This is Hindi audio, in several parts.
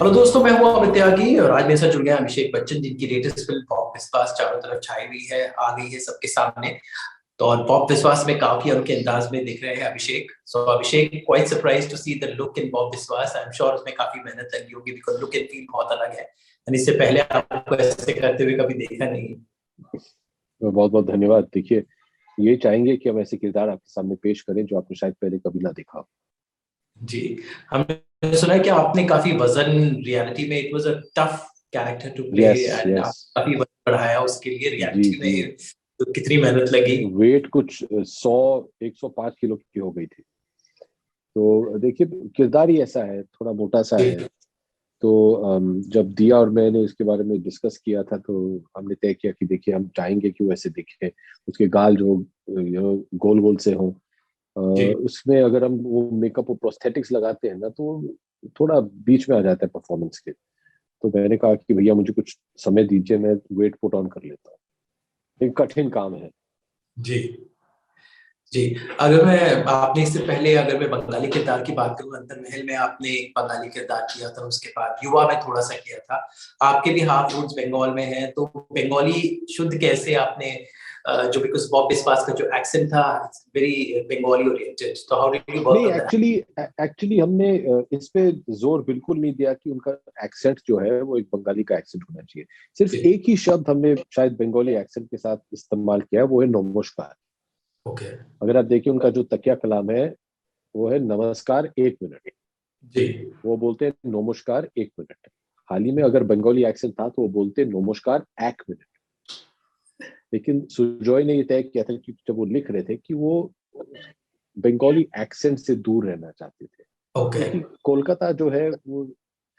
हेलो दोस्तों, मैं हूं अमित त्यागी और आज मेरे साथ जुड़ गया अभिषेक बच्चन, जिनकी लेटेस्ट फिल्म पॉप विश्वास चारों तरफ छाई हुई है, आ गई है सबके सामने। तो और पॉप विश्वास में काफी उनके अंदाज में दिख रहे हैं Abhishek. So Abhishek, quite surprise to see the look in Bob Biswas. I am sure उसमें काफी मेहनत लगी होगी बिकॉज़ लुक एंड फील बहुत अलग है एंड इससे पहले आपको ऐसे करते हुए कभी देखा नहीं। बहुत बहुत धन्यवाद। देखिए, ये चाहेंगे कि हम ऐसे किरदार आपके सामने पेश करें जो आपने शायद पहले कभी ना देखा हो। जी, हमने सुना है कि आपने काफी वजन, रियलिटी में it was a tough character to play yes and yes. आप काफी वजन बढ़ाया उसके लिए जी रियलिटी जी। में। तो कितनी मेहनत लगी? वेट कुछ 105 किलो की हो गई थी। तो देखिए, किरदार ही ऐसा है, थोड़ा मोटा सा है। तो जब दिया और मैंने इसके बारे में डिस्कस किया था तो हमने तय किया कि देखिए, हम चाहेंगे कि वो ऐसे दिखे, उसके गाल जो गोल गोल से हों। जी उसमें अगर हम वो मेकअप और प्रोस्थेटिक्स लगाते हैं ना, तो थोड़ा बीच में आ जाता है परफॉर्मेंस के। तो मैंने कहा कि भैया मुझे कुछ समय दीजिए, मैं वेट पुट ऑन कर लेता हूँ। एक कठिन काम है। जी जी। अगर मैं आपने इससे पहले अगर मैं बंगाली किरदार की बात करूं, अंतर महल में आपने एक बंगाली किरदार किया था, उसके बाद युवा में थोड़ा सा किया था। आपके भी हाफ रूट्स बंगाल में हैं, तो बंगाली शुद्ध कैसे आपने जो बिकॉज बॉब बिस्वास का जो एक्सेंट था वेरी बंगाली ओरिएंटेड, तो हाउ डिड यू वर्क नहीं, ऑन दैट? एक्चुअली हमने इस पे जोर बिल्कुल नहीं दिया कि उनका एक्सेंट जो है वो एक बंगाली का एक्सेंट होना चाहिए। सिर्फ एक ही शब्द हमने शायद बंगाली एक्सेंट के साथ इस्तेमाल किया है, वो है नमस्कार। ओके। अगर आप देखिए, उनका जो तकिया कलाम है वो है नमस्कार 1 मिनट। जी वो बोलते हैं नमस्कार 1 मिनट। हाल ही में अगर बंगाली एक्सेंट था तो वो बोलते नमस्कार 1 मिनट। लेकिन सुजॉय ने ये तय किया था कि जब वो लिख रहे थे कि वो बंगाली एक्सेंट से दूर रहना चाहते थे, ओके। क्योंकि कोलकाता जो है वो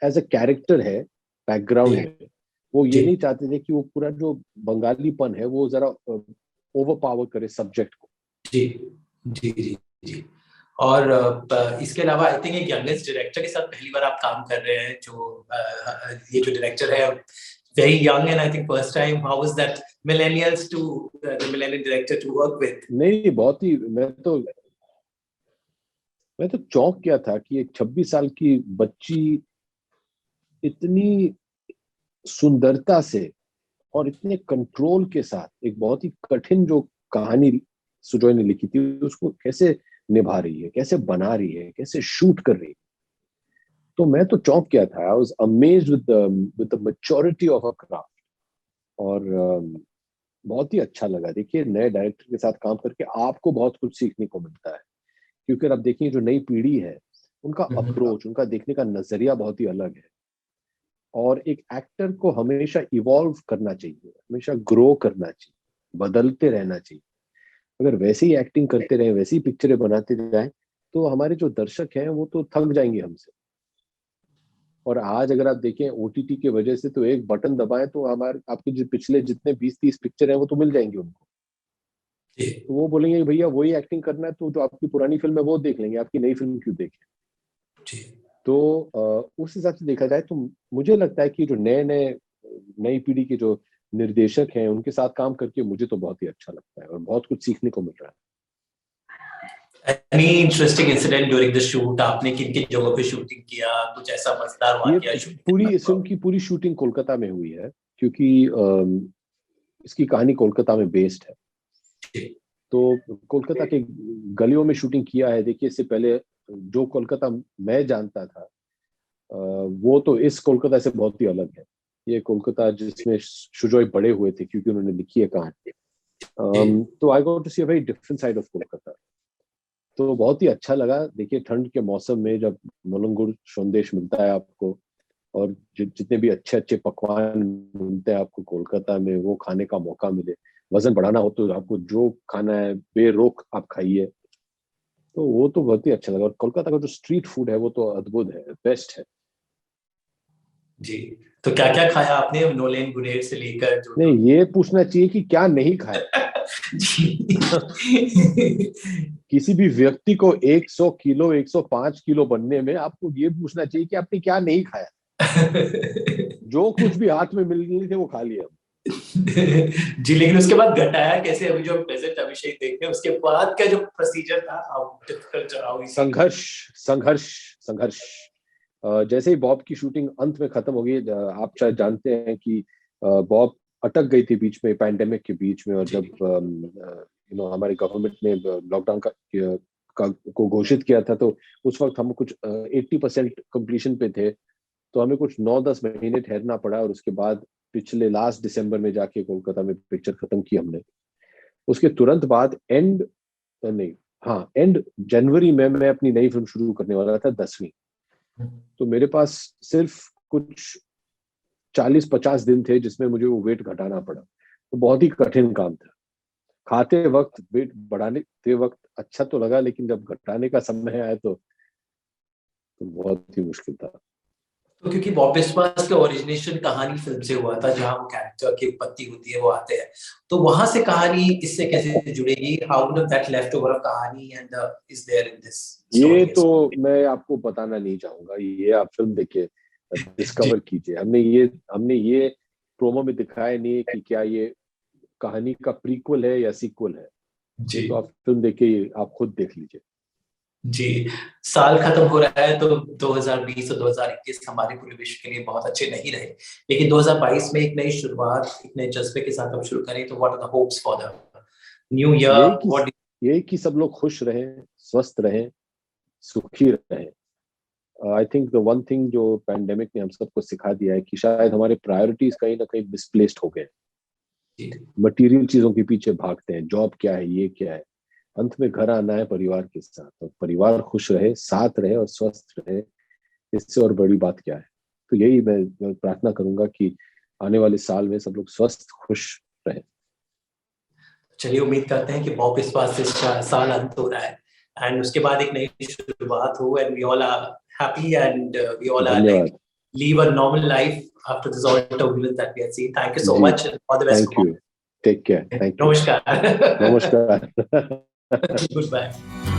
एज अ कैरेक्टर है बैकग्राउंड जी में। वो ये जी नहीं चाहते थे कि वो पूरा जो बंगालीपन है वो जरा ओवर पावर करे सब्जेक्ट को। जी जी जी जी। और इसके अलावा आई थिंक एक यंगेस्ट डायरेक्टर के साथ पहली बार आप काम कर रहे हैं, जो ये जो डायरेक्टर है very young and I think first time, how was that millennials to the millennial director to work with? नहीं, बहुत ही मैं तो चौंक गया था कि एक 26 साल की बच्ची इतनी सुंदरता से और इतने कंट्रोल के साथ एक बहुत ही कठिन जो कहानी सुजॉय ने लिखी थी उसको कैसे निभा रही है, कैसे बना रही है, कैसे शूट कर रही है। तो मैं तो चौंक गया था। I was amazed with the maturity of a craft. और बहुत ही अच्छा लगा। देखिए, नए डायरेक्टर के साथ काम करके आपको बहुत कुछ सीखने को मिलता है, क्योंकि आप देखिए जो नई पीढ़ी है उनका अप्रोच, उनका देखने का नजरिया बहुत ही अलग है। और एक एक्टर को हमेशा इवॉल्व करना चाहिए, हमेशा ग्रो करना चाहिए, बदलते रहना चाहिए। अगर वैसे ही एक्टिंग करते रहे, वैसे ही पिक्चरें बनाते जाएं, तो हमारे जो दर्शक हैं वो तो थक जाएंगे हमसे। और आज अगर आप देखें ओटीटी के वजह से, तो एक बटन दबाएं तो हमारे आपके जो पिछले जितने 20-30 पिक्चर हैं वो तो मिल जाएंगे उनको। जी तो वो बोलेंगे कि भैया वही एक्टिंग करना है, तो जो आपकी पुरानी फिल्म है वो देख लेंगे, आपकी नई फिल्म क्यों देखें। जी तो उस हिसाब से देखा जाए तो मुझे लगता है कि जो नए नए नई पीढ़ी के जो निर्देशक हैं उनके साथ काम करके मुझे तो बहुत ही अच्छा लगता है और बहुत कुछ सीखने को मिल रहा है। Any interesting incident during the shoot? आपने किन किन जगहों पे शूटिंग किया? कुछ ऐसा मजेदार ये वाकया शूटिंग के पूरी साथ इस फिल्म हुआ? की पूरी शूटिंग कोलकाता में हुई है, क्योंकि इसकी कहानी कोलकाता में बेस्ड है। जी तो कोलकाता के गलियों में शूटिंग किया है। देखिए, इससे पहले जो कोलकाता मैं जानता था वो तो इस कोलकाता से बहुत ही अलग है। ये कोलकाता जिसमें सुजॉय बड़े हुए थे, क्योंकि उन्होंने लिखी है कहानी। जी तो I got to see a very different side of Kolkata. तो बहुत ही अच्छा लगा। देखिए, ठंड के मौसम में जब मुलंगुर संदेश मिलता है आपको, और जितने भी अच्छे अच्छे पकवान मिलते हैं आपको कोलकाता में, वो खाने का मौका मिले, वजन बढ़ाना हो तो आपको जो खाना है बेरोक आप खाइए, तो वो तो बहुत ही अच्छा लगा। और कोलकाता का जो स्ट्रीट फूड है वो तो अद्भुत है, बेस्ट है। जी। तो क्या क्या खाया आपने, नोलेन गुनेर से लेकर जो जो? नहीं, ये पूछना चाहिए कि क्या नहीं खाया। जी किसी भी व्यक्ति को 100 किलो 105 किलो बनने में आपको ये पूछना चाहिए कि आपने क्या नहीं खाया। जो कुछ भी हाथ में मिल गए थे वो खा लिया। जी, लेकिन उसके बाद घटाया कैसे? अभी जो प्रेजेंट अभिषेक देख रहे हैं उसके बाद का जो प्रोसीजर था, हाउ डिफिकल्ट, हाउ इजी? संघर्ष संघर्ष संघर्ष। जैसे ही बॉब की शूटिंग अंत में खत्म हो गई, आप शायद जानते हैं कि बॉब अटक गई थी बीच में, पैंडेमिक के बीच में, और जी, जब हमारे गवर्नमेंट ने लॉकडाउन को घोषित किया था, तो उस वक्त हम कुछ 80% कंप्लीशन पे थे, तो हमें कुछ 9-10 महीने ठहरना पड़ा, और उसके बाद पिछले लास्ट दिसंबर में जाके कोलकाता में पिक्चर खत्म की हमने। उसके तुरंत बाद एंड जनवरी में मैं अपनी नई फिल्म शुरू करने वाला था, 10वीं। तो मेरे पास सिर्फ कुछ 40-50 दिन थे जिसमें मुझे वो वेट घटाना पड़ा। तो बहुत ही कठिन काम था। खाते वक्त, वेट बढ़ाने वक्त अच्छा तो लगा, लेकिन जब घटाने का समय आया तो बहुत ही मुश्किल था। तो क्योंकि बॉब बिस्वास के ओरिजिनेशन कहानी फिल्म से हुआ था, जहाँ वो कैरेक्टर की उत्पत्ति होती है, वो आते हैं, तो वहां से कहानी इससे कैसे जुड़ेगी? How would that left over of कहानी end is there in this ये स्टोरी? तो मैं आपको बताना नहीं चाहूंगा, ये आप फिल्म देखिए, जी, डिस्कवर कीजिए। हमने ये प्रोमो में दिखाया नहीं है कि क्या ये कहानी का प्रीक्वल है या सीक्वल है। जी, ये तो आप फिल्म देखिए, आप खुद देख लीजिए। जी। साल खत्म हो रहा है, तो 2020 और 2021 हमारे पूरे विश्व के लिए बहुत अच्छे नहीं रहे, लेकिन 2022 में एक नई शुरुआत, एक नए जज्बे के साथ हम शुरू करें, तो what are the hopes for the new year? यही कि व्हाट? यही कि सब लोग खुश रहें, स्वस्थ रहें, सुखी रहें। I think the one thing जो पैंडेमिक ने हम सबको सिखा दिया है कि शायद हमारे प्रायोरिटीज कहीं ना कहीं मिसप्लेस्ड हो गए। मटेरियल चीजों के पीछे भागते हैं, जॉब क्या है, ये क्या है। अंत में घर आना है परिवार के साथ, और परिवार खुश रहे, साथ रहे और स्वस्थ रहे, इससे और बड़ी बात क्या है। तो यही मैं प्रार्थना करूंगा कि आने वाले साल में सब लोग स्वस्थ खुश रहे। चलिए, उम्मीद करते हैं कि बॉब इस बात से साल अंत हो रहा है एंड उसके बाद एक नई शुरुआत हो, and we all are happy and we all are like धन्यवाद live a normal life after this all turbulence that we have seen. Thank you so जी। much and all the best thank for you. Take care. Thank you. Namaskar. नमस्कार। Goodbye.